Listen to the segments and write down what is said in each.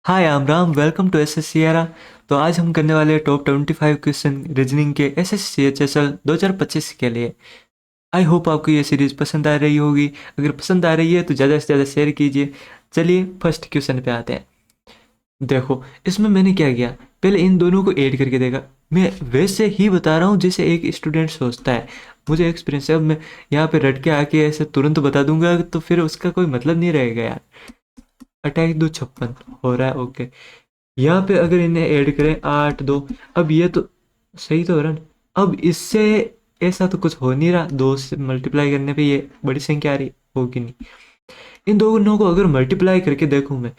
Hi I'm Ram, welcome to S S C Arrah. तो आज हम करने वाले हैं टॉप 25 क्वेश्चन रीजनिंग के S S C H S L 2025 के लिए। आई होप आपको ये सीरीज पसंद आ रही होगी। अगर पसंद आ रही है तो ज़्यादा से ज़्यादा शेयर कीजिए। चलिए फर्स्ट क्वेश्चन पे आते हैं। देखो इसमें मैंने क्या किया, पहले इन दोनों को ऐड करके देखा। मैं वैसे ही बता रहा हूँ जैसे एक स्टूडेंट सोचता है। मुझे एक्सपीरियंस है। अब मैं यहाँ पे रट के आके ऐसे तुरंत बता दूंगा तो फिर उसका कोई मतलब नहीं रहेगा यार। अटैक दो 56 हो रहा है, ओके। यहाँ पे अगर इन्हें ऐड करें 8 2, अब ये तो सही तो हो रहा है ना? अब इससे ऐसा तो कुछ हो नहीं रहा, 2 से मल्टीप्लाई करने पे ये बड़ी संख्या आ रही होगी नहीं। इन दोनों को अगर मल्टीप्लाई करके देखूं मैं,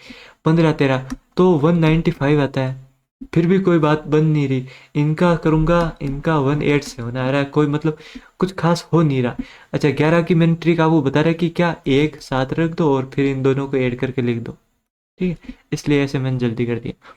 15 13 तो 195 आता है। फिर भी कोई बात बन नहीं रही। इनका करूंगा, इनका 18 से होना आ रहा है, कोई मतलब कुछ खास हो नहीं रहा। अच्छा 11 की मैंने ट्रिक आपको बता रहा है कि क्या एक साथ रख दो और फिर इन दोनों को ऐड करके लिख दो। ठीक है, इसलिए ऐसे मैंने जल्दी कर दिया।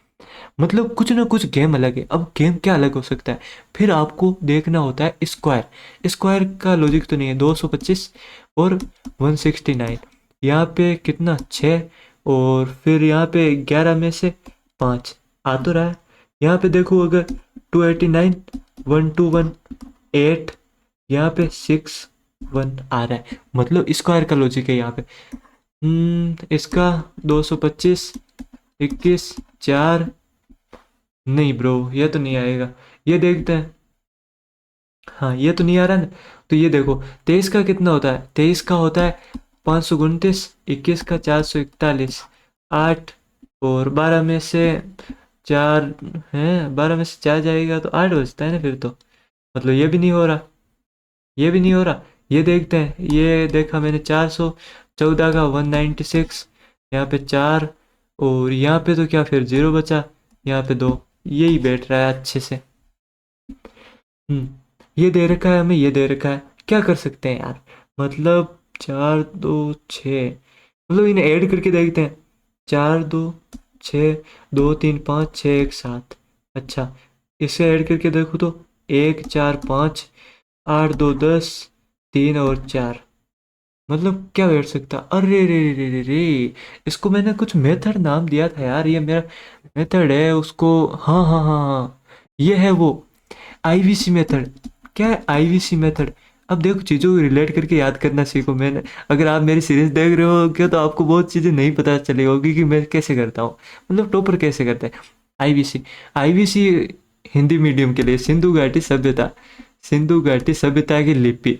मतलब कुछ ना कुछ गेम अलग है। अब गेम क्या अलग हो सकता है, फिर आपको देखना होता है स्क्वायर। स्क्वायर का लॉजिक तो नहीं है। 225 और 169, यहाँ पे कितना 6, और फिर यहाँ पे 11 में से 5 आ तो रहा है। यहाँ पे देखो अगर 289, 1218, यहाँ पे 61 आ रहा है, मतलब स्क्वायर का लॉजिक है यहाँ पे। इसका 225, 21, 4, नहीं ब्रो ये तो नहीं आएगा। ये देखते हैं। हाँ ये तो नहीं आ रहा ना। तो ये देखो 23 का कितना होता है, 23 का होता है 529, 21 का 441, 8, और 12 में से 4 है, 12 में से 4 जाएगा तो 8 बचता है ना फिर तो। मतलब ये भी नहीं हो रहा, ये भी नहीं हो रहा। ये देखते हैं, ये देखा मैंने 414 का 196, यहाँ पे 4, और यहाँ पे तो क्या फिर 0 बचा, यहाँ पे 2। यही बैठ रहा है अच्छे से। ये दे रखा है हमें, ये दे रखा है। क्या कर सकते हैं यार, मतलब 4 2 6, मतलब इन्हें ऐड करके देखते हैं। 4 2 6, 2 3 5 6 1 7। अच्छा इसे ऐड करके देखो तो 1 4 5, 8 2 10, 3 और 4, मतलब क्या बैठ सकता। अरे रे रे रे रे रे, इसको मैंने कुछ मेथड नाम दिया था यार, ये मेरा मेथड है उसको। हाँ हाँ हाँ हाँ, ये है वो आईवीसी मेथड। क्या है आईवीसी मेथड? अब देखो चीज़ों को रिलेट करके याद करना सीखो। मैंने, अगर आप मेरी सीरीज देख रहे हो क्या, तो आपको बहुत चीज़ें नहीं पता चली होगी कि मैं कैसे करता हूँ, मतलब टॉपर कैसे करते हैं। आईवीसी, आईवीसी हिंदी मीडियम के लिए सिंधु घाटी सभ्यता। सिंधु घाटी सभ्यता की लिपि,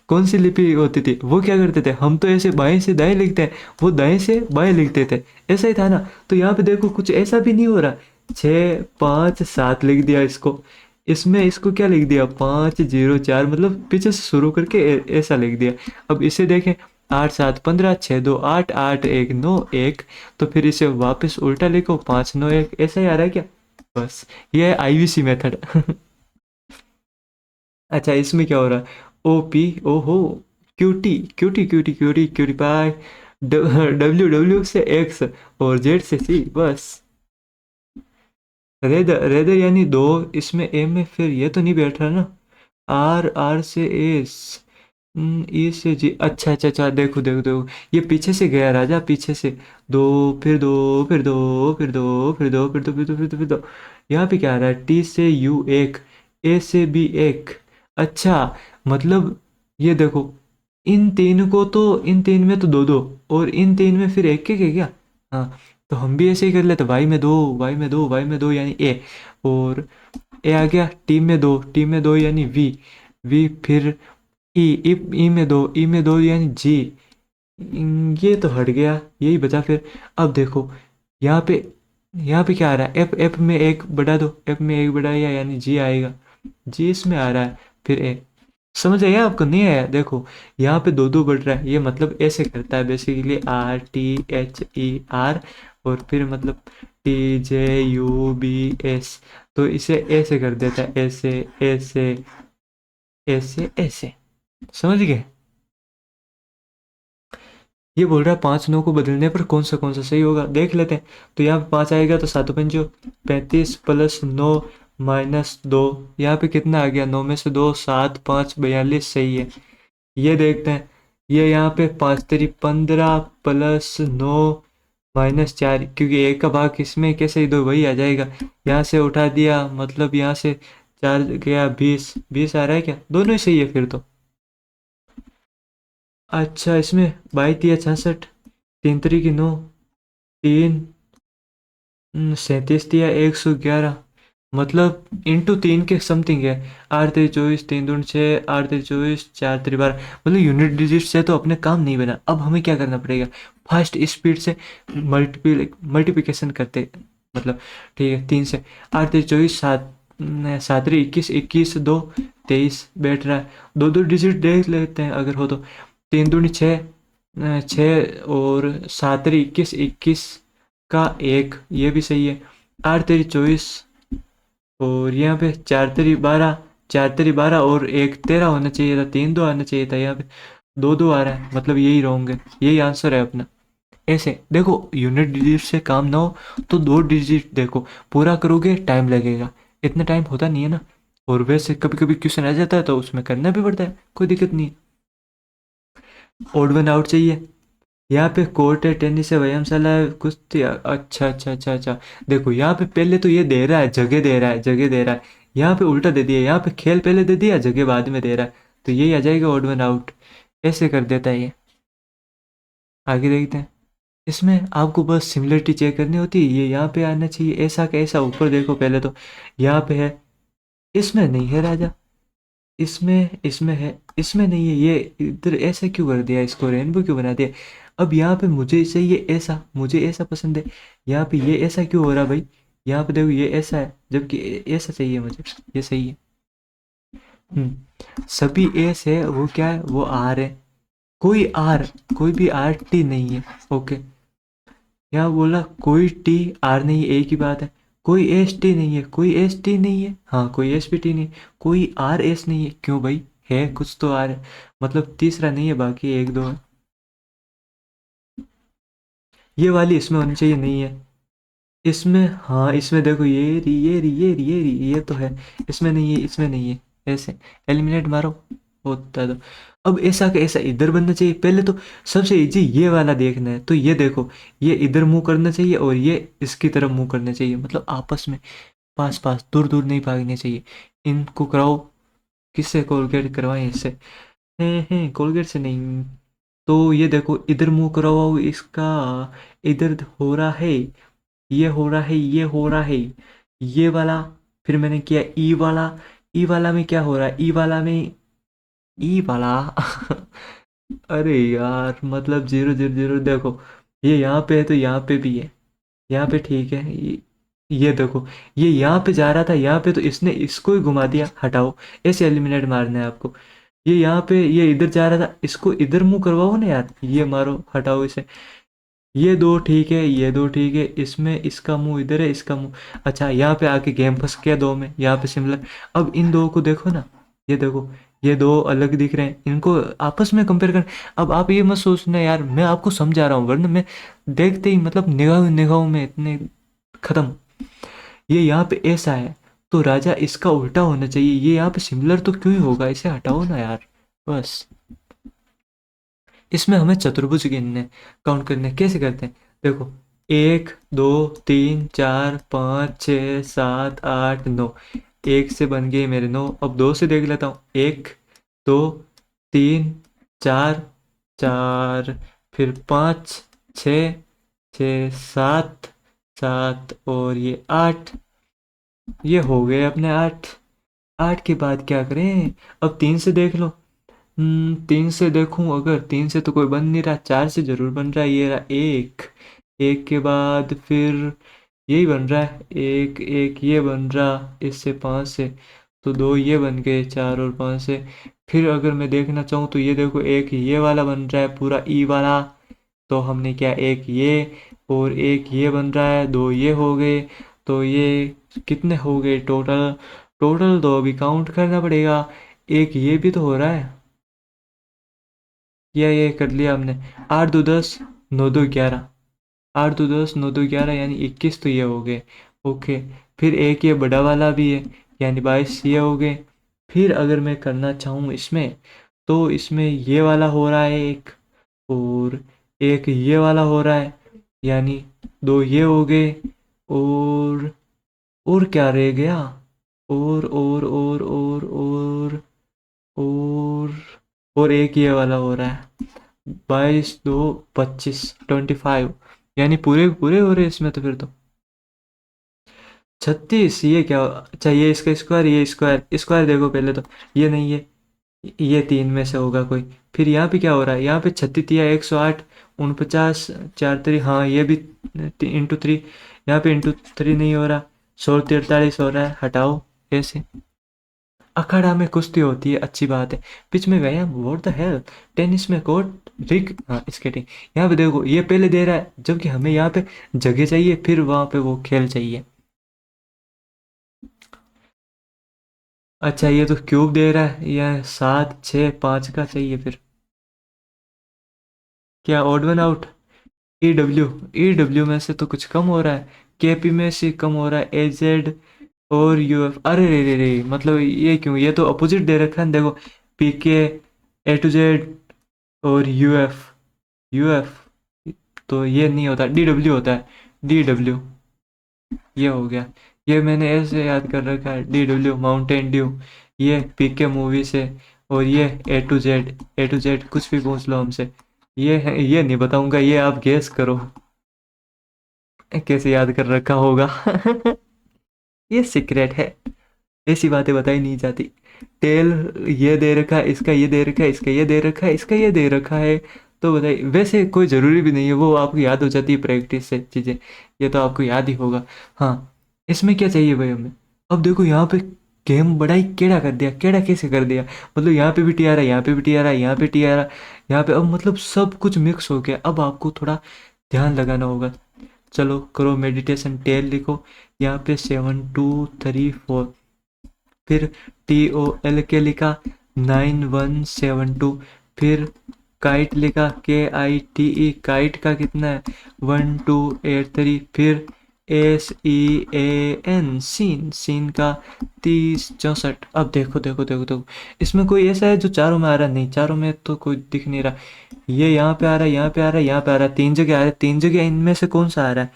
कौन सी लिपि होती थी, वो क्या करते थे, हम तो ऐसे बाएं से दाएं लिखते हैं, वो दाएं से बाएं लिखते थे। ऐसा ही था ना। तो यहाँ पे देखो कुछ ऐसा भी नहीं हो रहा। 6 5 7 लिख दिया इसको, इसमें इसको क्या लिख दिया 5 0 4, मतलब पीछे से शुरू करके ऐसा लिख दिया। अब इसे देखें, 8 7 15 6 2 8 8 1 9 1, तो फिर इसे वापस उल्टा लिखो 5 9 1, ऐसा ही आ रहा है क्या? बस ये है आईवीसी मेथड। अच्छा इसमें क्या हो रहा है, ओपी ओहो, QT QT QT QT QT pi, W W से एक्स और जेड से सी, बस। रेदर रेदर यानी दो, इसमें ए में फिर ये तो नहीं बैठ रहा ना। आर आर से एस, ई से जी। अच्छा अच्छा अच्छा, देखो देखो देखो, ये पीछे से गया राजा, पीछे से। दो, फिर दो, फिर दो, फिर दो, फिर दो, फिर दो, फिर दो, फिर दो, फिर दो। यहाँ पे क्या आ रहा है, टी से यू एक, ए से बी एक। अच्छा मतलब ये देखो, इन तीन को तो, इन तीन में तो दो दो, और इन तीन में फिर एक है क्या? हाँ, तो हम भी ऐसे ही कर लेते, वाई में दो, वाई में दो, वाई में दो यानी ए, और ए आ गया, टी में दो, टी में दो यानी वी, वी फिर ई, ई में दो, ई में दो यानी जी। ये तो हट गया, यही बचा फिर। अब देखो यहाँ पे, यहाँ पे क्या आ रहा है, एफ, एफ में एक बढ़ा दो, एफ में एक बढ़ाया यानी जी आएगा, जी इसमें आ रहा है, फिर ए। समझ आया आपको, नहीं आया? देखो यहाँ पे दो दो बढ़ रहा है, ये मतलब ऐसे करता है basically, R T H E R, और फिर मतलब T J U B S, तो इसे ऐसे कर देता है, ऐसे ऐसे ऐसे ऐसे। समझ गए? ये बोल रहा है 5 9 को बदलने पर कौन सा सही होगा, देख लेते हैं। तो यहाँ पे 5 आएगा तो 7 5 35 प्लस 9 -2, यहाँ पे कितना आ गया, 9 में से 2 7 5 42, सही है। ये देखते हैं, ये यहाँ पे 5 3 15 प्लस 9, -4, क्योंकि एक का भाग इसमें कैसे दो वही आ जाएगा। यहाँ से उठा दिया, मतलब यहाँ से 4 गया 20, 20 आ रहा है क्या? दोनों ही सही है फिर तो। अच्छा, इसमें 22×6 = 3 3 की 9, 3 37 दिया 111, मतलब इंटू 3 के समथिंग है। 8 3 24, 3 दूनी 6, 8 3 24, 4 3 12, मतलब यूनिट डिजिट से तो अपने काम नहीं बना। अब हमें क्या करना पड़ेगा, फास्ट स्पीड से मल्टीप्लिकेशन करते, मतलब ठीक है 3 से। 8 3 24, 7 7 3 21, 21 2 23 बैठ रहा है। दो दो डिजिट देख लेते हैं अगर हो तो। 3 दूनी 6, 6 और 7 3 21, 21 का 1, ये भी सही है। 8 3 24 और यहाँ पे 4 3 12, 4 3 12 और 1 13 होना चाहिए था, 3 2 आना चाहिए था, यहाँ पे 2 2 आ रहा है, मतलब यही रॉन्ग है, यही आंसर है अपना। ऐसे देखो, यूनिट डिजिट से काम ना हो तो दो डिजिट देखो, पूरा करोगे टाइम लगेगा, इतना टाइम होता नहीं है ना। और वैसे कभी कभी क्वेश्चन आ जाता है तो उसमें करना भी पड़ता है, कोई दिक्कत नहीं है। ओड वन आउट चाहिए। यहाँ पे कोर्ट है, टेनिस है, व्यायामशाला है, कुश्ती, अच्छा अच्छा अच्छा अच्छा। देखो यहाँ पे पहले तो ये दे रहा है, जगह दे रहा है, जगह दे रहा है। यहाँ पे उल्टा दे दिया, यहाँ पे खेल पहले दे दिया, जगह बाद में दे रहा है, तो यही आ जाएगा ओड वन आउट। ऐसे कर देता है ये। आगे देखते हैं। इसमें आपको बस सिमिलरिटी चेक करनी होती है, ये यहाँ पे आना चाहिए, ऐसा कैसा, ऊपर देखो पहले तो यहाँ पे है, इसमें नहीं है राजा, इसमें है, इसमें नहीं है, ये इधर ऐसा क्यों कर दिया, इसको रेनबो क्यों बना दिया। अब यहाँ पे मुझे चाहिए ऐसा, मुझे ऐसा पसंद है, यहाँ पे ये ऐसा क्यों हो रहा भाई। यहाँ पे देखो ये ऐसा है, जबकि ऐसा चाहिए मुझे, ये सही है। सभी एस है, वो क्या है, वो आर है। कोई आर, कोई भी आर टी नहीं है। ओके, यहाँ बोला कोई टी आर नहीं है, एक ही बात है। कोई एस टी नहीं है, कोई एस टी नहीं है, हाँ कोई एस पी टी नहीं है, कोई आर एस नहीं है, क्यों भाई, है कुछ तो आर है, मतलब तीसरा नहीं है, बाकी एक दो है। ये वाली इसमें होनी चाहिए, नहीं है इसमें, हाँ इसमें देखो ये री ये री ये री ये री, ये तो है, इसमें नहीं है, इसमें नहीं है। ऐसे एलिमिनेट मारो, होता है तो। अब ऐसा का ऐसा इधर बनना चाहिए पहले तो। सबसे इजी ये वाला देखना है तो ये देखो, ये इधर मुंह करना चाहिए और ये इसकी तरफ मुंह करना चाहिए, मतलब आपस में पास पास, दूर दूर नहीं भागने चाहिए। इनको कराओ, किससे कोलगेट करवाएं इससे, हैं कोलगेट से नहीं। तो ये देखो इधर मुंह करवाओ इसका, इधर हो रहा है, ये हो रहा है, ये हो रहा है, ये वाला। फिर मैंने किया ई वाला, ई वाला में क्या हो रहा है, ई वाला में, ई वाला अरे यार, मतलब 0 0 0, देखो ये यहाँ पे है तो यहाँ पे भी है, यहाँ पे ठीक है, ये देखो, ये यहाँ पे जा रहा था, यहाँ पे तो इसने इसको ही घुमा दिया, हटाओ। ऐसे एलिमिनेट मारना है आपको। ये यहाँ पे, ये इधर जा रहा था, इसको इधर मुंह करवाओ ना यार, ये मारो, हटाओ इसे। ये दो ठीक है, ये दो ठीक है, इसमें इसका मुंह इधर है, इसका मुंह, अच्छा यहाँ पे आके गेम फंस गया दो में, यहाँ पे सिमिलर। अब इन दो को देखो ना, ये देखो, ये दो अलग दिख रहे हैं, इनको आपस में कंपेयर कर। अब आप ये मत सोचना यार, मैं आपको समझा रहा हूँ, वरना मैं देखते ही मतलब निगाह निगाहों में इतने खत्म। ये यहाँ पे ऐसा है तो राजा इसका उल्टा होना चाहिए, ये यहाँ पे सिमिलर तो क्यों ही होगा, इसे हटाओ ना यार, बस। इसमें हमें चतुर्भुज गिनने, काउंट करने, कैसे करते हैं देखो, 1 2 3 4 5 6 7 8 9, एक से बन गए मेरे 9, अब दो से देख लेता हूँ, 1 2 3 4, 4 फिर 5 6 6 7, 7 और ये 8, ये हो गए अपने 8। 8 के बाद क्या करें, अब 3 से देख लो। 3 से देखूं, अगर 3 से तो कोई बन नहीं रहा, 4 से जरूर बन रहा है, ये रहा एक। एक के बाद फिर यही बन रहा है, एक एक ये बन रहा, इससे 5 से तो दो ये बन गए, 4 और 5 से। फिर अगर मैं देखना चाहूँ तो ये देखो, एक ये वाला बन रहा है पूरा ई वाला, तो हमने क्या, एक ये और एक ये बन रहा है, दो ये हो गए, तो ये कितने हो गए टोटल, टोटल तो अभी काउंट करना पड़ेगा। एक ये भी तो हो रहा है, ये कर लिया हमने। 8 2 10, 9 2 11, 8 2 10 9 2 11 यानी 21 तो ये हो गए। ओके, फिर एक ये बड़ा वाला भी है, यानी 22 ये हो गए। फिर अगर मैं करना चाहूँ इसमें, तो इसमें ये वाला हो रहा है एक, और एक ये वाला हो रहा है, यानी दो ये हो गए, और क्या रह गया, और और एक ये वाला हो रहा है, 22 2 25 यानी पूरे पूरे हो रहे इसमें तो फिर तो 36। ये क्या चाहिए, इसका स्क्वायर, ये स्क्वायर, स्क्वायर देखो पहले तो, ये नहीं है, ये तीन में से होगा कोई। फिर यहाँ पे क्या हो रहा है, यहाँ पे 36 108 49 4 3, हाँ ये भी ×3, यहाँ पे ×3 नहीं हो रहा, 143 हो रहा है, हटाओ ऐसे। अखाड़ा में कुश्ती होती है, अच्छी बात है, पिच में व्यायाम, व्हाट द हेल, टेनिस में कोर्ट, रिक, हाँ स्केटिंग। यहाँ पे देखो ये पहले दे रहा है, जबकि हमें यहाँ पे जगह चाहिए, फिर वहाँ पे वो खेल चाहिए। अच्छा ये तो क्यूब दे रहा है, यह 7 6 5 का चाहिए फिर। क्या odd one out, E W में से तो कुछ कम हो रहा है, केपी में से कम हो रहा है, एजेड और यूएफ, अरे रे रे रे, मतलब ये क्यों, ये तो अपोजिट दे रखा है देखो, पीके, A to Z और यूएफ, यूएफ तो ये नहीं होता, डी डब्ल्यू होता है, डी डब्ल्यू, ये हो गया, ये मैंने ऐसे याद कर रखा है, डी डब्ल्यू माउंटेन ड्यू, ये पीके मूवी से, और ये A to Z, A to Z कुछ भी पूछ लो हमसे, ये है, ये नहीं बताऊंगा, ये आप गेस करो कैसे याद कर रखा होगा ये सीक्रेट है, ऐसी बातें बताई नहीं जाती। टेल ये दे रखा है, इसका ये दे रखा है, इसका ये दे रखा है, इसका ये दे रखा है, तो बताइए, वैसे कोई ज़रूरी भी नहीं है, वो आपको याद हो जाती है प्रैक्टिस से चीज़ें, ये तो आपको याद ही होगा। हाँ, इसमें क्या चाहिए भाई हमें, अब देखो यहाँ पे गेम बड़ा ही केड़ा कर दिया, केड़ा कैसे कर दिया, मतलब यहाँ पे भी टी आ रहा है, यहाँ पे भी टी आ रहा है, यहाँ पे टी आ रहा है, यहाँ पे, अब मतलब सब कुछ मिक्स हो गया, अब आपको थोड़ा ध्यान लगाना होगा। चलो करो मेडिटेशन, टेल लिखो, यहाँ पे 7 2 3 4, फिर TOL के लिखा 9172, फिर काइट लिखा KITE, काइट का कितना है 1283, फिर SEAN, सीन, सीन का 30 64। अब देखो देखो देखो देखो, इसमें कोई ऐसा है जो चारों में आ रहा है, नहीं चारों में तो कोई दिख नहीं रहा, ये यहाँ पे आ रहा है, यहाँ पे आ रहा है, यहाँ पे आ रहा है, तीन जगह आ रहा है, तीन जगह इनमें से कौन सा आ रहा है,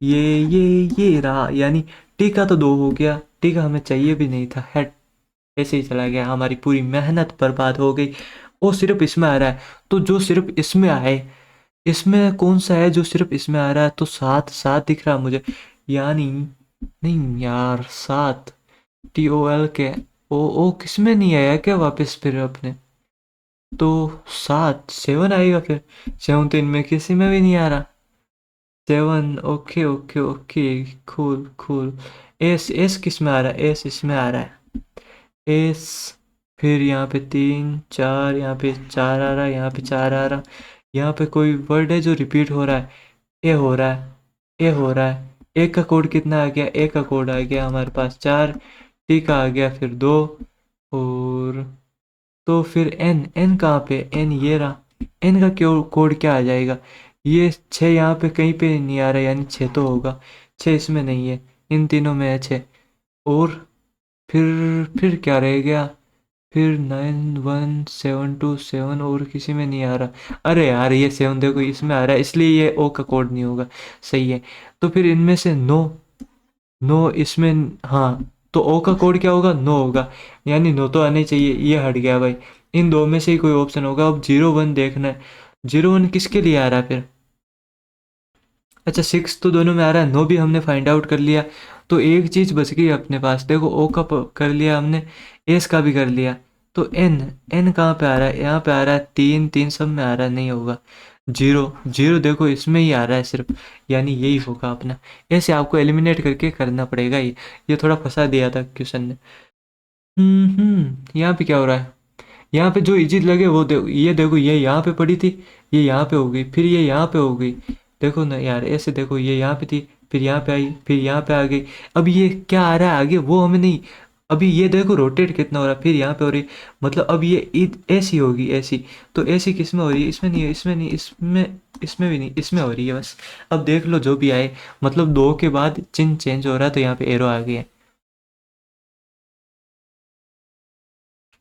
ये रहा, यानी टीका तो दो हो गया, टीका हमें चाहिए भी नहीं था, हेड ऐसे ही चला गया, हमारी पूरी मेहनत बर्बाद हो गई। वो सिर्फ इसमें आ रहा है, तो जो सिर्फ इसमें आए, इसमें कौन सा है जो सिर्फ इसमें आ रहा है, तो 7 7 दिख रहा है मुझे, यानी नहीं यार, 7, TOL के, ओ किसमें नहीं आया क्या वापस फिर अपने, तो 7 7 आएगा फिर, 7 तो इनमें किसी में भी नहीं आ रहा, 7, okay okay okay, cool cool. S, S किस में आ रहा है, एस इसमें आ रहा है, एस, फिर यहाँ पे 3 4, यहाँ पे 4 आ रहा है, यहाँ पे 4 आ रहा, यहाँ पे कोई वर्ड है जो रिपीट हो रहा है, ए हो रहा है, ए हो रहा है, ए का कोड कितना आ गया, ए का कोड आ गया हमारे पास 4, टी का आ गया फिर 2, और तो फिर एन, एन कहाँ पे, एन ये रहा, एन का क्यों कोड क्या आ जाएगा, ये 6 यहाँ पे कहीं पे नहीं आ रहा, यानी 6 तो होगा, 6 इसमें नहीं है, इन तीनों में है 6, और फिर क्या रह गया, फिर 9172 7 और किसी में नहीं आ रहा, अरे यार ये 7 देखो इसमें आ रहा है, इसलिए ये ओ का कोड नहीं होगा, सही है, तो फिर इनमें से नो, नो इसमें, हाँ, तो ओ का कोड क्या होगा, नो होगा, यानी नो तो आने चाहिए, ये हट गया भाई, इन दो में से ही कोई ऑप्शन होगा, अब 0 1 देखना है, 0 1 किसके लिए आ रहा है फिर, अच्छा 6 तो दोनों में आ रहा है, नो भी हमने फाइंड आउट कर लिया, तो एक चीज़ बच गई अपने पास, देखो ओ का कर लिया हमने, एस का भी कर लिया, तो एन, एन कहाँ पे आ रहा है, यहाँ पे आ रहा है, 3 3 सब में आ रहा है, नहीं होगा, 0 0 देखो इसमें ही आ रहा है सिर्फ, यानी यही होगा अपना, ऐसे आपको एलिमिनेट करके करना पड़ेगा, ये थोड़ा फंसा दिया था क्वेश्चन ने। यहाँ पे क्या हो रहा है, यहाँ पे जो इजी लगे वो देखो, ये देखो ये यहाँ पे पड़ी थी, ये यहाँ पे हो गई, फिर ये यहाँ पे हो गई, देखो ना यार ऐसे देखो, ये यहाँ पे थी, फिर यहाँ पे आई, फिर यहाँ पे आ गई, अब ये क्या आ रहा है आगे वो हमें नहीं, अभी ये देखो रोटेट कितना हो रहा है, फिर यहाँ पे हो रही, मतलब अब ये ऐसी होगी, ऐसी, तो ऐसी किस में हो रही है, इसमें नहीं है, इसमें नहीं, इसमें भी नहीं, इसमें हो रही है बस, अब देख लो जो भी आए, मतलब 2 के बाद चिन्ह चेंज हो रहा है, तो यहाँ पे एरो आ गया है,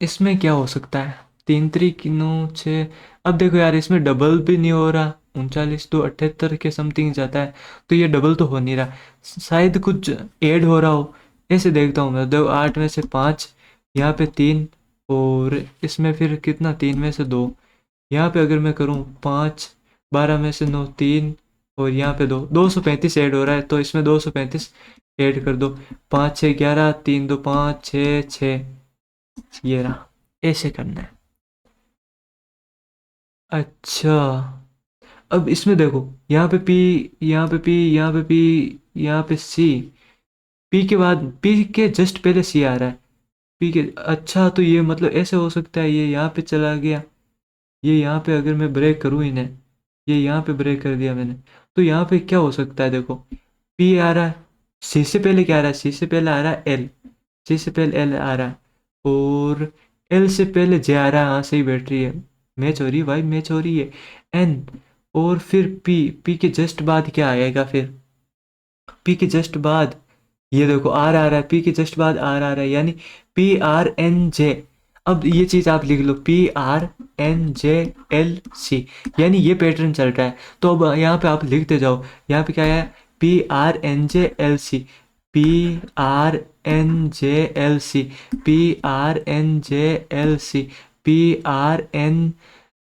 इसमें क्या हो सकता है, 3 3 9 6, अब देखो यार इसमें डबल भी नहीं हो रहा, 39 तो 78 के समथिंग जाता है, तो ये डबल तो हो नहीं रहा, शायद कुछ ऐड हो रहा हो। ऐसे देखता हूँ मैं, दो 8 में से 5, यहाँ पे 3, और इसमें फिर कितना 3 में से 2, यहाँ पे अगर मैं करूँ 5, 12 में से 9 3, और यहाँ पे 2, 235 ऐड हो रहा है, तो इसमें 235 ऐड कर दो। 5 6 11, 3 2 5 6 6, ये रहा। ऐसे करना है। अच्छा, अब इसमें देखो, यहाँ पे पी, यहाँ पे पी, यहाँ पे पी, यहाँ पे सी, पी के बाद, पी के जस्ट पहले सी आ रहा है, पी के, अच्छा तो ये मतलब ऐसे हो सकता है, ये यहाँ पे चला गया, ये यहाँ पे अगर मैं ब्रेक करूँ इन्हें, ये यहाँ पे ब्रेक कर दिया मैंने, तो यहाँ पे क्या हो सकता है, देखो पी आ रहा है, सी से पहले क्या आ रहा है, सी से पहले आ रहा है एल, सी से पहले एल आ रहा है, और एल से पहले जे आ रहा है, हाँ सही बैठ रही है, मैच हो रही है भाई, मैच हो रही है। एन, और फिर पी, पी के जस्ट बाद क्या आएगा फिर, पी के जस्ट बाद ये देखो आर आ रहा है, पी के जस्ट बाद आर आ रहा है, यानी पी आर एन जे। अब ये चीज आप लिख लो, P R N J L C, यानी ये पैटर्न चल रहा है। तो अब यहाँ पे आप लिखते जाओ, यहाँ पे क्या है, P R N J L C, P R N J L C, P R N J L C, P R N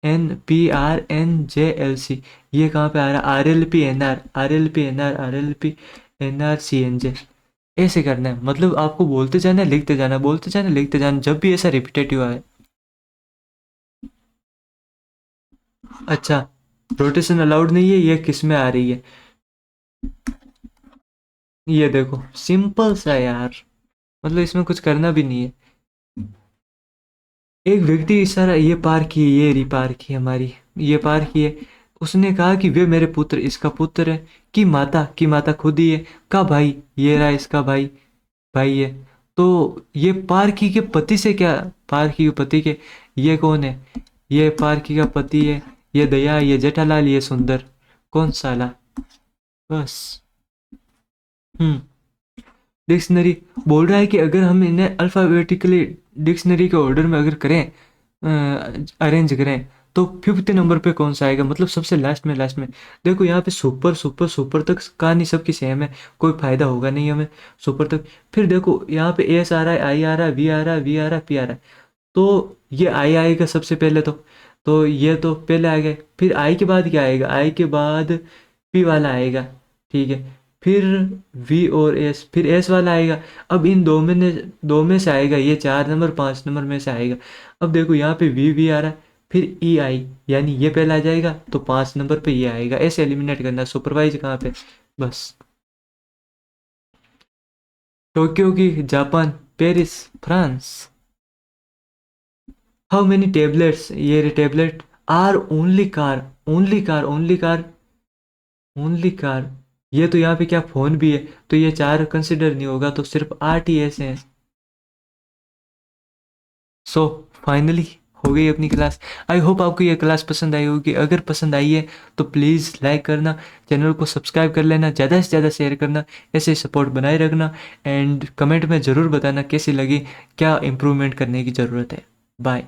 N P R N J L C, ये कहाँ पे आ रहा है, R L P N R, R L P N R, R L P N R C N J. ऐसे करना है, मतलब आपको बोलते जाना है, लिखते जाना है, बोलते जाना है, लिखते जाना है, जब भी ऐसा रिपीटेटिव आए। अच्छा, रोटेशन अलाउड नहीं है, ये किस में आ रही है, ये देखो सिंपल सा है यार, मतलब इसमें कुछ करना भी नहीं है। एक व्यक्ति इशारा, ये पार की, ये री पार की हमारी, ये पार की है, उसने कहा कि वे मेरे पुत्र, इसका पुत्र है, की माता खुद ही है, का भाई, ये रहा इसका भाई, भाई है, तो ये पारकी के पति से क्या, पारकी के पति के, ये कौन है, ये पारकी का पति है, ये दया, ये जेठालाल, ये सुंदर, कौन साला, बस। हम्म, डिक्शनरी बोल रहा है कि अगर हम इन्हें अल्फ़ाबेटिकली डिक्शनरी के ऑर्डर में अगर करें, अरेंज करें, तो 5th नंबर पे कौन सा आएगा, मतलब सबसे लास्ट में, लास्ट में। देखो यहाँ पे सुपर सुपर सुपर तक कहानी सबकी सेम है, कोई फायदा होगा नहीं हमें सुपर तक। फिर देखो यहाँ पे एस आ रहा है, आई आ रहा है, वी आ रहा है, वी आ रहा है, पी आ रहा है, तो ये आई आएगा सबसे पहले, तो ये तो पहले आ गए, फिर आई के बाद क्या आएगा, आई के बाद पी वाला आएगा, ठीक है, फिर वी और एस, फिर एस वाला आएगा। अब इन दो में से आएगा, ये 4 नंबर 5 नंबर में से आएगा। अब देखो यहाँ पे वी आ रहा है, फिर ई आई, यानी ये पहला आ जाएगा, तो 5 नंबर पे ये आएगा, ऐसे एलिमिनेट करना। सुपरवाइज कहाँ पे, बस। टोक्यो की, Japan, Paris, France. How many tablets, ये tablet are only car, only car, only car, only car, ये तो यहाँ पे क्या फोन भी है, तो ये 4 कंसिडर नहीं होगा, तो सिर्फ 8 ही ऐसे हैं। सो फाइनली हो गई अपनी क्लास। आई होप आपको ये क्लास पसंद आई होगी, अगर पसंद आई है तो प्लीज़ लाइक करना, चैनल को सब्सक्राइब कर लेना, ज़्यादा से ज़्यादा शेयर करना, ऐसे सपोर्ट बनाए रखना, एंड कमेंट में ज़रूर बताना कैसी लगी, क्या इम्प्रूवमेंट करने की ज़रूरत है। बाय।